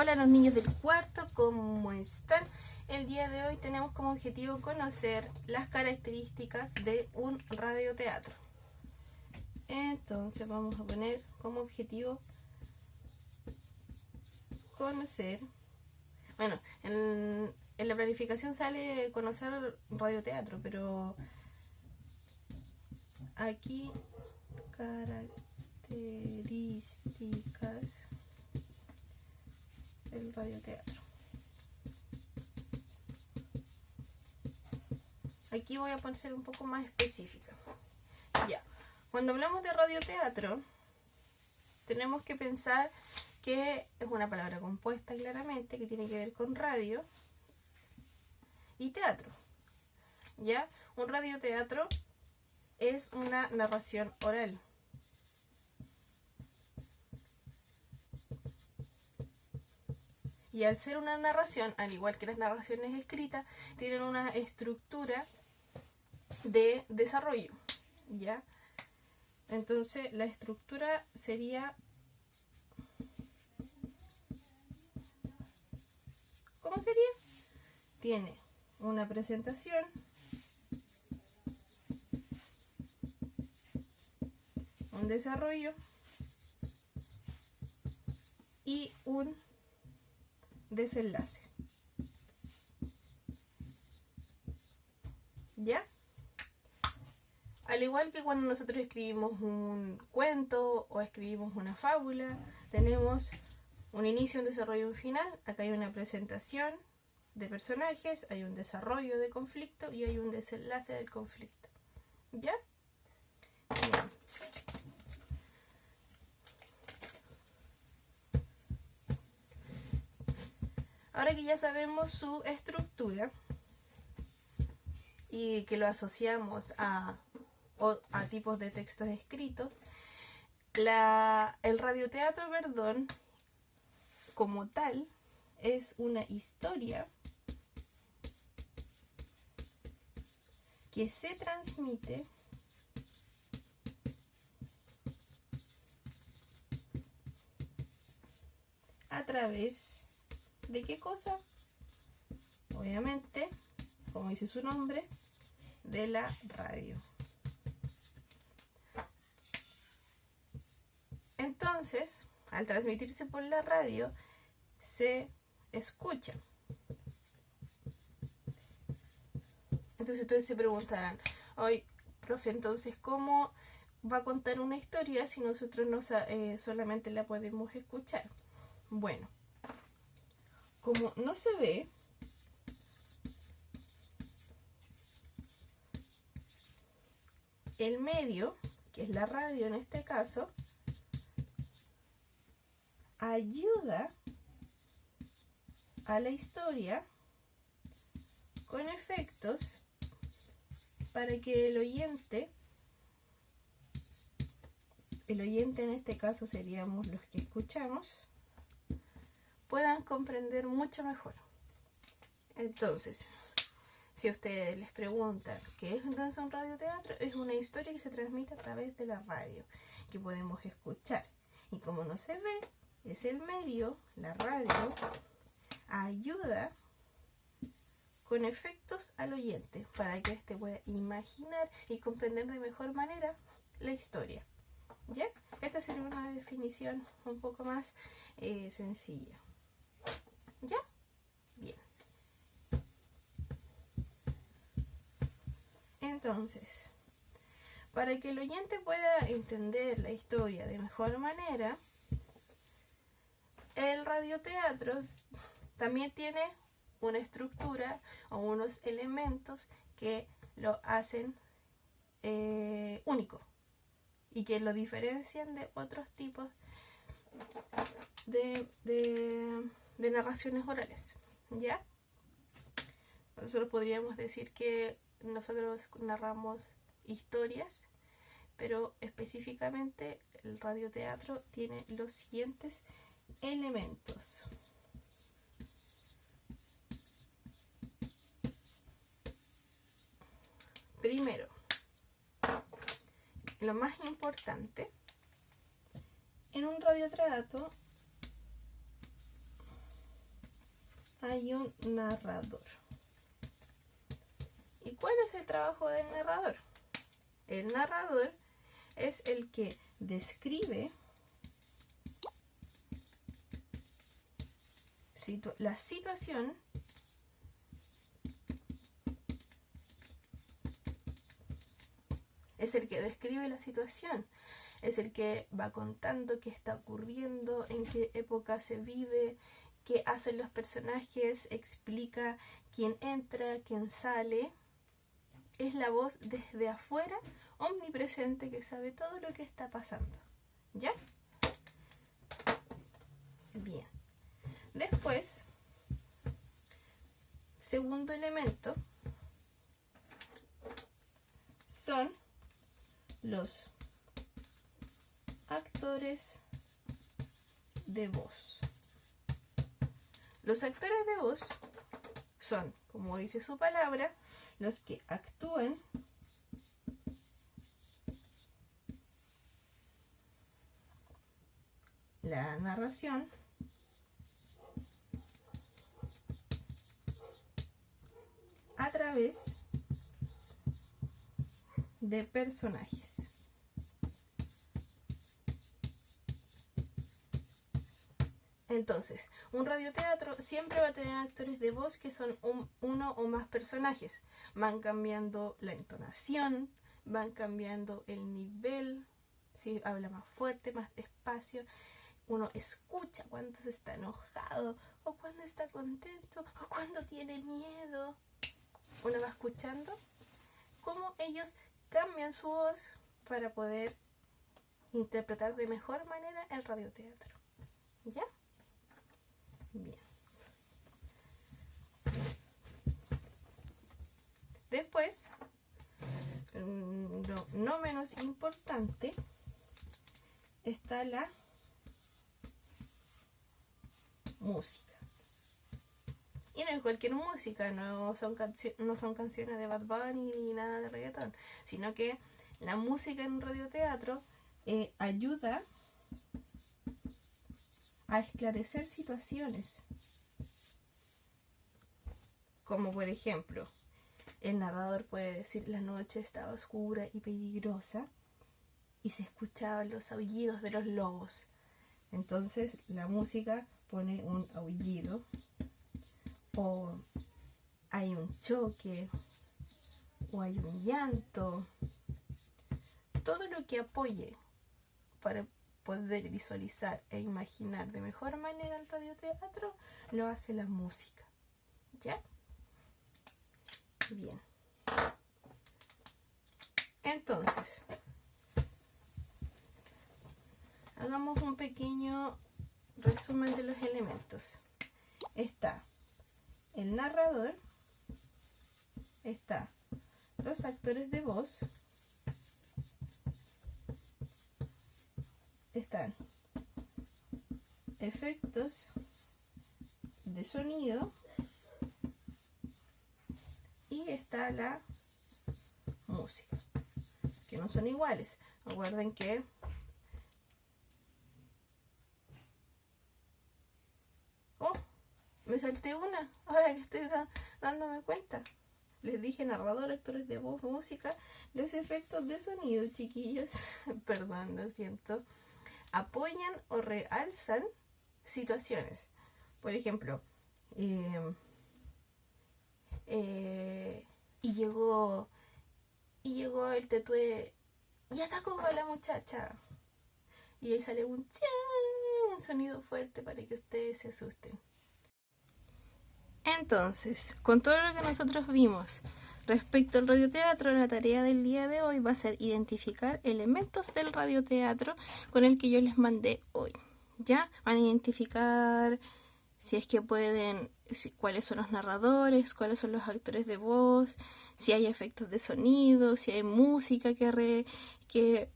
Hola los niños del cuarto, ¿cómo están? El día de hoy tenemos como objetivo conocer las características de un radioteatro. Entonces vamos a poner como objetivo conocer. Bueno, en la planificación sale conocer radioteatro, pero aquí características del radioteatro. Aquí voy a ser un poco más específica. Ya, cuando hablamos de radioteatro, tenemos que pensar que es una palabra compuesta claramente, que tiene que ver con radio y teatro. ¿Ya? Un radioteatro es una narración oral. Y al ser una narración, al igual que las narraciones escritas, tienen una estructura de desarrollo. ¿Ya? Entonces, la estructura sería... ¿Cómo sería? Tiene una presentación, un desarrollo y un desenlace. ¿Ya? Al igual que cuando nosotros escribimos un cuento o escribimos una fábula, tenemos un inicio, un desarrollo y un final. Acá hay una presentación de personajes, hay un desarrollo de conflicto y hay un desenlace del conflicto. ¿Ya? Bien. Ahora que ya sabemos su estructura y que lo asociamos a tipos de textos escritos, el radioteatro, como tal, es una historia que se transmite a través de ¿qué cosa? Obviamente, como dice su nombre, de la radio. Entonces, al transmitirse por la radio, se escucha. Entonces ustedes se preguntarán, hoy, profe, entonces, ¿cómo va a contar una historia si nosotros no solamente la podemos escuchar? Bueno, como no se ve, el medio, que es la radio en este caso, ayuda a la historia con efectos para que el oyente en este caso seríamos los que escuchamos, puedan comprender mucho mejor. Entonces, si a ustedes les preguntan qué es entonces un radioteatro, es una historia que se transmite a través de la radio, que podemos escuchar. Y como no se ve, es el medio, la radio, ayuda con efectos al oyente para que éste pueda imaginar y comprender de mejor manera la historia. ¿Ya? Esta sería una definición un poco más sencilla. ¿Ya? Bien. Entonces, para que el oyente pueda entender la historia de mejor manera, el radioteatro también tiene una estructura o unos elementos que lo hacen único y que lo diferencian de otros tipos de narraciones orales. ¿Ya? Nosotros podríamos decir que nosotros narramos historias, pero específicamente el radioteatro tiene los siguientes elementos. Primero, lo más importante, en un radioteatro hay un narrador. ¿Y cuál es el trabajo del narrador? El narrador es el que describe la situación es el que describe la situación, es el que va contando qué está ocurriendo, en qué época se vive, qué hacen los personajes, explica quién entra, quién sale. Es la voz desde afuera, omnipresente, que sabe todo lo que está pasando. ¿Ya? Bien. Después, segundo elemento, son los actores de voz. Los actores de voz son, como dice su palabra, los que actúan la narración a través de personajes. Entonces, un radioteatro siempre va a tener actores de voz que son uno o más personajes. Van cambiando la entonación, van cambiando el nivel, si habla más fuerte, más despacio. Uno escucha cuando está enojado, o cuando está contento, o cuando tiene miedo. Uno va escuchando cómo ellos cambian su voz para poder interpretar de mejor manera el radioteatro. ¿Ya? Bien. Después, no menos importante, está la música. Y no es cualquier música, no son canciones de Bad Bunny ni nada de reggaetón, sino que la música en un radioteatro ayuda a esclarecer situaciones. Como por ejemplo, el narrador puede decir: la noche estaba oscura y peligrosa y se escuchaban los aullidos de los lobos. Entonces la música pone un aullido, o hay un choque, o hay un llanto. Todo lo que apoye para poder visualizar e imaginar de mejor manera el radioteatro lo hace la música. ¿Ya? Bien. Entonces, hagamos un pequeño resumen de los elementos. Está el narrador, está los actores de voz, están efectos de sonido y está la música, que no son iguales. Recuerden que me salté una, ahora que estoy dándome cuenta. Les dije narrador, actores de voz, música, los efectos de sonido, chiquillos, perdón, lo siento, apoyan o realzan situaciones. Por ejemplo, y llegó el tetué y atacó a la muchacha. Y ahí sale un sonido fuerte para que ustedes se asusten. Entonces, con todo lo que nosotros vimos respecto al radioteatro, la tarea del día de hoy va a ser identificar elementos del radioteatro con el que yo les mandé hoy. ¿Ya? Van a identificar, si es que pueden, cuáles son los narradores, cuáles son los actores de voz, si hay efectos de sonido, si hay música que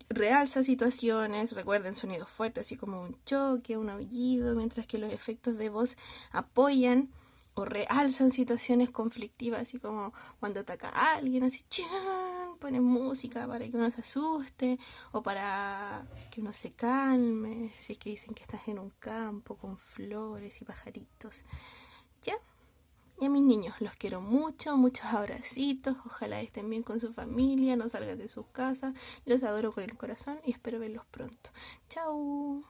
realza situaciones. Recuerden, sonidos fuertes, así como un choque, un aullido, mientras que los efectos de voz apoyan o realzan situaciones conflictivas, así como cuando ataca a alguien, así ponen música para que uno se asuste o para que uno se calme, si es que dicen que estás en un campo con flores y pajaritos. ¿Ya? Y a mis niños los quiero mucho, muchos abracitos, ojalá estén bien con su familia, no salgan de sus casas, los adoro con el corazón y espero verlos pronto. Chao.